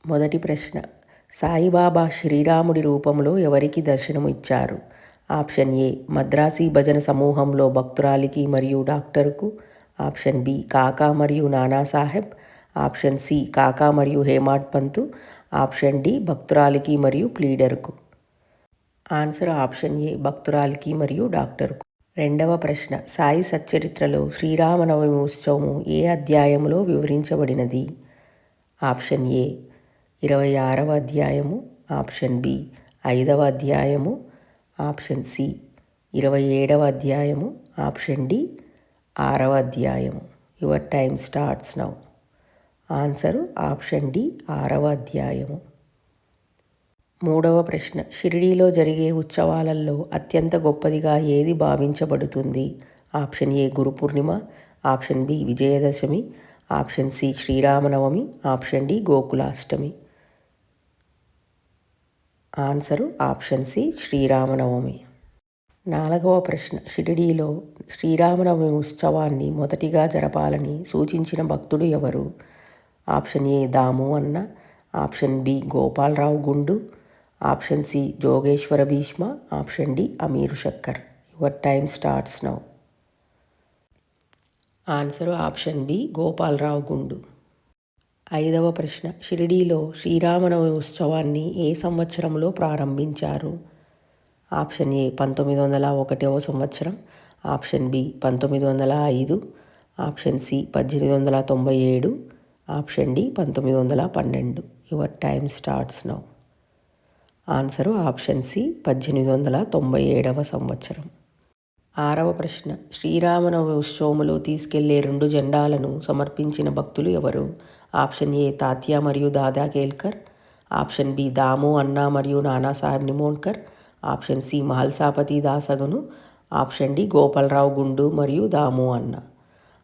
మొదటి ప్రశ్న, సాయిబాబా శ్రీరాముడి రూపంలో ఎవరికి దర్శనము ఇచ్చారు? ఆప్షన్ ఏ మద్రాసీ భజన సమూహంలో భక్తురాలికి మరియు డాక్టరుకు. ఆప్షన్ బి కాకా మరియు నానాసాహెబ్. ఆప్షన్ సి కాకా మరియు హేమాడ్ పంతు. ఆప్షన్ డి భక్తురాలికి మరియు ప్లీడర్కు. ఆన్సర్ ఆప్షన్ ఏ భక్తురాలికి మరియు డాక్టర్కు. రెండవ ప్రశ్న, సాయి సచ్చరిత్రలో శ్రీరామనవమి ఉత్సవము ఏ అధ్యాయంలో వివరించబడినది? ఆప్షన్ ఏ 26వ అధ్యాయము. ఆప్షన్ బి 5వ అధ్యాయము. ఆప్షన్ సి 27వ అధ్యాయము. ఆప్షన్ డి 6వ అధ్యాయము. Your time starts now. Answer option D 6వ అధ్యాయము. మూడవ ప్రశ్న, షిరిడీలో జరిగే ఉత్సవాలలో అత్యంత గొప్పదిగా ఏది భావించబడుతుంది? Option A Guru Purnima. Option B Vijayadashami. Option C Sri Rama Navami. Option D Gokulashtami. Answer option C Sri Rama Navami. నాలుగవ ప్రశ్న, షిరిడీలో శ్రీరామనవమి ఉత్సవాన్ని మొదటిగా జరపాలని సూచించిన భక్తుడు ఎవరు? ఆప్షన్ ఏ దాము అన్న. Option B Gopalarao Gundu. Option C Jogeshwar Bhishma. Option D Amir Shakkar. Your time starts now. Answer option B Gopalarao Gundu. ఐదవ ప్రశ్న, షిరిడీలో శ్రీరామనవమి ఉత్సవాన్ని ఏ సంవత్సరంలో ప్రారంభించారు? ఆప్షన్ ఏ 1901వ సంవత్సరం. Option B 1905. Option C 1897. Option D 1912. Your time starts now. Answer option C 1897వ సంవత్సరం. ఆరవ ప్రశ్న, శ్రీరామనవమి ఉత్సవములో తీసుకెళ్లే 2 జెండాలను సమర్పించిన భక్తులు ఎవరు? ఆప్షన్ ఏ తాత్యా మరియు దాదా కేల్కర్. ఆప్షన్ బి దాము అన్నా మరియు Nanasaheb Nimonkar. Option C Mahalsapati Dasganu. Option D Gopalarao Gundu మరియు దాము అన్న.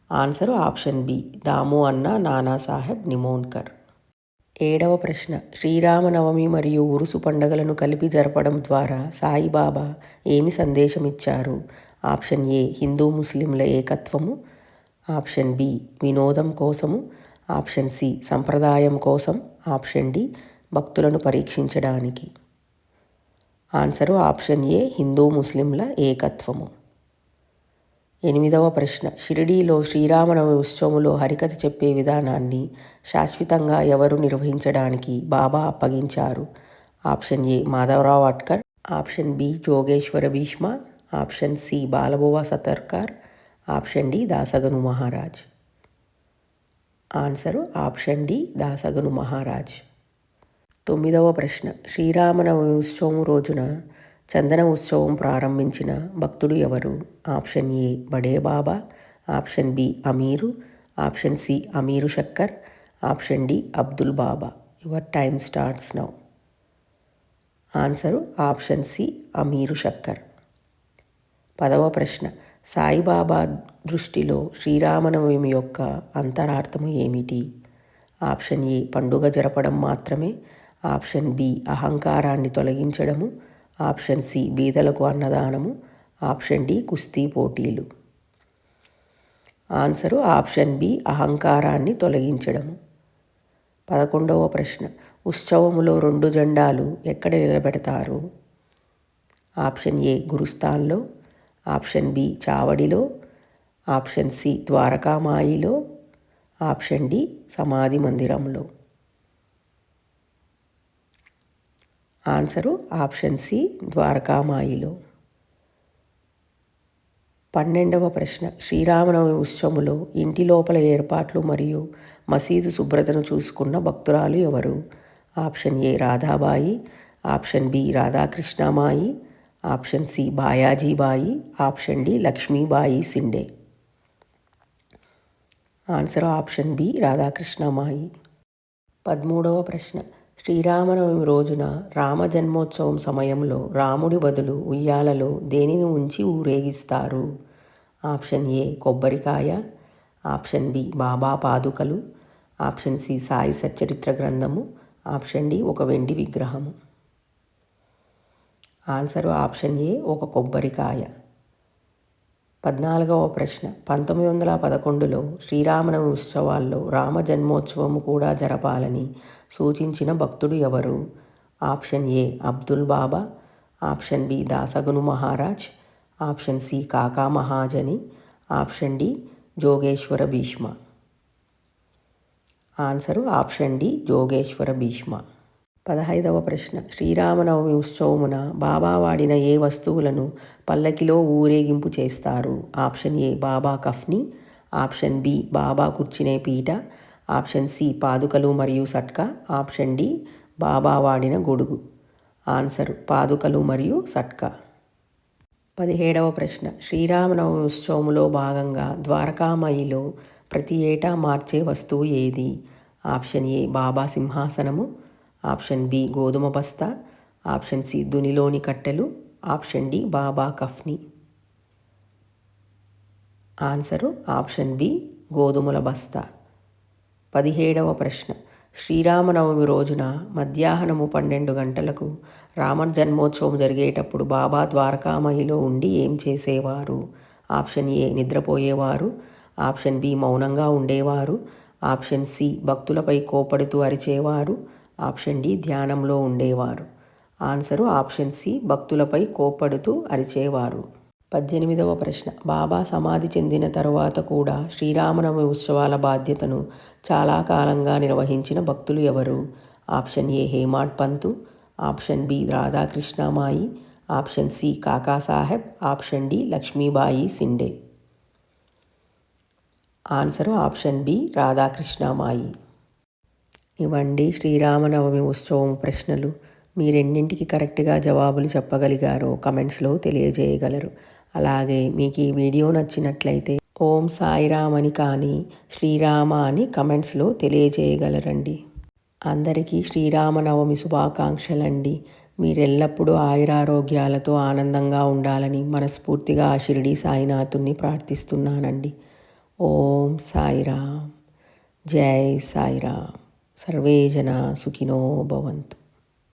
ఆన్సరు ఆప్షన్ బి దాము అన్న నానాసాహెబ్ నిమోన్కర్. ఏడవ ప్రశ్న, శ్రీరామనవమి మరియు ఉరుసు పండుగలను కలిపి జరపడం ద్వారా సాయిబాబా ఏమి సందేశం ఇచ్చారు? ఆప్షన్ ఏ హిందూ ముస్లింల ఏకత్వము. ఆప్షన్ బి వినోదం కోసము. ఆప్షన్ సి సంప్రదాయం కోసం. ఆప్షన్ డి భక్తులను పరీక్షించడానికి. ఆన్సరు ఆప్షన్ ఏ హిందూ ముస్లింల ఏకత్వము. ఎనిమిదవ ప్రశ్న, షిరిడీలో శ్రీరామనవమి ఉత్సవములో హరికథ చెప్పే విధానాన్ని శాశ్వతంగా ఎవరు నిర్వహించడానికి బాబా అప్పగించారు? Option A Madhavrao Atkar. Option B Jogeshwar Bhishma. Option C Balabua Satarkar. Option D Dasganu Maharaj. Answer option D Dasganu Maharaj. తొమ్మిదవ ప్రశ్న, శ్రీరామనవమి ఉత్సవం రోజున చందన ఉత్సవం ప్రారంభించిన భక్తుడు ఎవరు? Option A Bade Baba. Option B Amir. Option C Amir Shakkar. Option D Abdul Baba. Your time starts now. Answer option C Amir Shakkar. పదవ ప్రశ్న, సాయిబాబా దృష్టిలో శ్రీరామనవమి యొక్క అంతరార్థము ఏమిటి? ఆప్షన్ ఏ పండుగ జరపడం మాత్రమే. ఆప్షన్ బి అహంకారాన్ని తొలగించడము. ఆప్షన్ సి బీదలకు అన్నదానము. ఆప్షన్ డి కుస్తీ పోటీలు. ఆన్సరు ఆప్షన్ బి అహంకారాన్ని తొలగించడము. 11వ ప్రశ్న, ఉత్సవములో 2 జెండాలు ఎక్కడ నిలబెడతారు? ఆప్షన్ ఏ గురుస్థాన్లో. ఆప్షన్ బి చావడిలో. ఆప్షన్ సి ద్వారకామాయిలో. ఆప్షన్ డి సమాధి మందిరంలో. ఆన్సరు ఆప్షన్ సి ద్వారకామాయిలో. 12వ ప్రశ్న, శ్రీరామనవమి ఉత్సవములో ఇంటి లోపల ఏర్పాట్లు మరియు మసీదు శుభ్రతను చూసుకున్న భక్తురాలు ఎవరు? Option A Radhabai. Option B Radhakrishnamai. Option C Bayajibai. Option D Lakshmibai Shinde. Answer option B Radhakrishnamai. 13వ ప్రశ్న, శ్రీరామనవమి రోజున రామ జన్మోత్సవం సమయంలో రాముడి బదులు ఉయ్యాలలో దేనిని ఉంచి ఊరేగిస్తారు? ఆప్షన్ ఏ కొబ్బరికాయ. ఆప్షన్ బి బాబా పాదుకలు. ఆప్షన్ సి సాయి సచ్చరిత్ర గ్రంథము. ఆప్షన్ డి ఒక వెండి విగ్రహము. ఆన్సరు ఆప్షన్ ఏ ఒక కొబ్బరికాయ. 14వ ప్రశ్న 1911లో శ్రీరామనవమి ఉత్సవాల్లో రామ జన్మోత్సవం కూడా జరపాలని సూచించిన భక్తుడు ఎవరు? Option A Abdul Baba, option B Dasganu Maharaj, option C Kaka Mahajani, option D Jogeshwar Bhishma. Answer option D Jogeshwar Bhishma. 15వ ప్రశ్న శ్రీరామనవమి ఉత్సవమున బాబా వాడిన ఏ వస్తువులను పల్లకిలో ఊరేగింపు చేస్తారు? ఆప్షన్ ఏ బాబా కఫ్ని, ఆప్షన్ బి బాబా కూర్చునే పీట, ఆప్షన్ సి పాదుకలు మరియు సట్కా, ఆప్షన్ డి బాబా వాడిన గొడుగు. ఆన్సరు పాదుకలు మరియు సట్కా. 17వ ప్రశ్న శ్రీరామనవమి ఉత్సవములో భాగంగా ద్వారకామాయిలో ప్రతి ఏటా మార్చే వస్తువు ఏది? ఆప్షన్ ఏ బాబా సింహాసనము, ఆప్షన్ బి గోధుమ బస్తా, ఆప్షన్ సి దునిలోని కట్టెలు, ఆప్షన్ డి బాబా కఫ్ని. ఆన్సరు ఆప్షన్ బి గోధుమల బస్తా. 17వ ప్రశ్న శ్రీరామనవమి రోజున మధ్యాహ్నము 12 గంటలకు రామ జన్మోత్సవం జరిగేటప్పుడు బాబా ద్వారకామయిలో ఉండి ఏం చేసేవారు? ఆప్షన్ ఏ నిద్రపోయేవారు, ఆప్షన్ బి మౌనంగా ఉండేవారు, ఆప్షన్ సి భక్తులపై కోపడుతూ అరిచేవారు, ఆప్షన్ డి ధ్యానంలో ఉండేవారు. ఆన్సరు ఆప్షన్ సి భక్తులపై కోపడుతూ అరిచేవారు. 18వ ప్రశ్న బాబా సమాధి చెందిన తరువాత కూడా శ్రీరామనవమి ఉత్సవాల బాధ్యతను చాలా కాలంగా నిర్వహించిన భక్తులు ఎవరు? Option A Hemad Pant, option B Radhakrishnamai, option C Kakasaheb, option D Lakshmibai Shinde. Answer option B Radhakrishnamai. ఇవండి శ్రీరామనవమి ఉత్సవం ప్రశ్నలు. మీరెన్నింటికి కరెక్ట్గా జవాబులు చెప్పగలిగారో కమెంట్స్లో తెలియజేయగలరు. అలాగే మీకు ఈ వీడియో నచ్చినట్లయితే ఓం సాయిరామ్ అని కానీ శ్రీరామ అని కమెంట్స్లో తెలియజేయగలరండి. అందరికీ శ్రీరామనవమి శుభాకాంక్షలండి. మీరెల్లప్పుడూ ఆయురారోగ్యాలతో ఆనందంగా ఉండాలని మనస్ఫూర్తిగా ఆ షిరిడీ సాయినాథుని ప్రార్థిస్తున్నానండి. ఓం సాయిరామ్. జై సాయిరామ్. సర్వే జనా సుఖినో భవంతు.